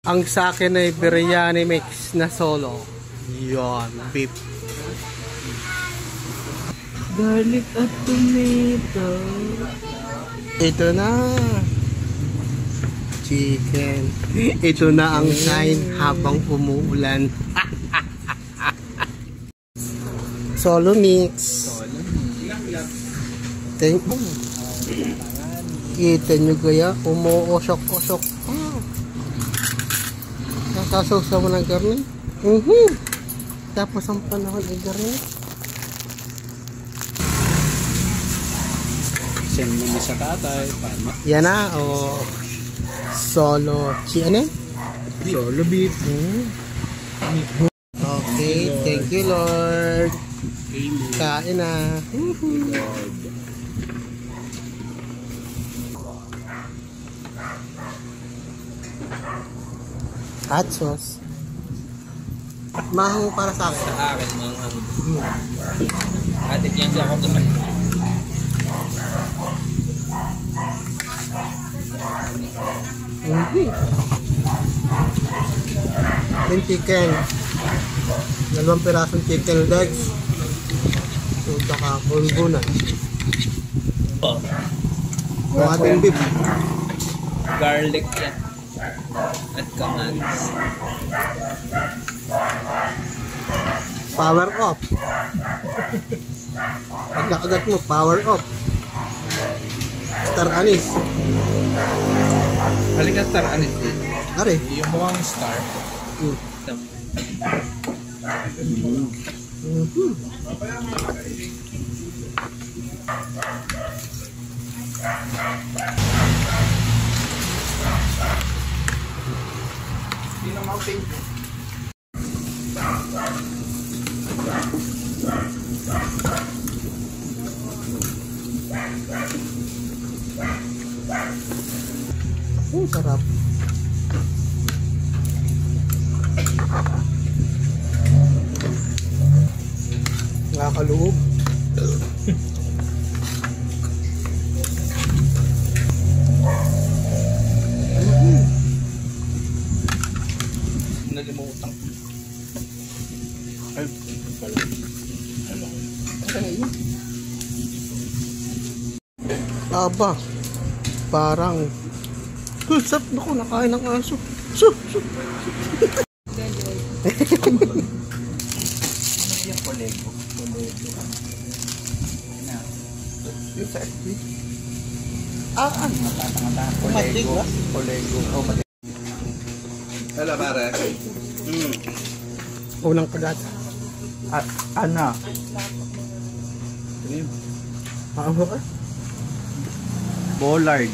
Ang sa akin ay biryani mix na solo. Yon, beef. Garlic at tomato. Ito na. Chicken. Ito na ang sign habang umuulan. Solo mix. Thank you. Kita nyo kaya, umuusok-usok. Nakasawsaw mo ng garni. Tapos ang panahon ay garni. Send mo sa tatay. Yan na, solo chicken. Solo beef. Okay, thank you Lord. Kain na. Hot sauce. Mahang para sa akin. Sa akin, manghang. Atit yan siya ako naman. Yung chicken. 2 pirasong chicken legs. Suda ka, pulbunan. Yung ating beef. Garlic yan. At kamatis. Power off. Pagkakagat mo, power off. Star anise. Halika star, anis din. Are. Yung mukhang star. Hindi na mountain. Sarap. Nakakaloob. Nalimutan. Ay, pala. Aba. Parang sap, naku, nakain ng aso. Sup. Yung polego. Yung sa FB. Ano? Polego. Polego. Hello, pare. Unang kagat. Ano? Ano ka? Bollard.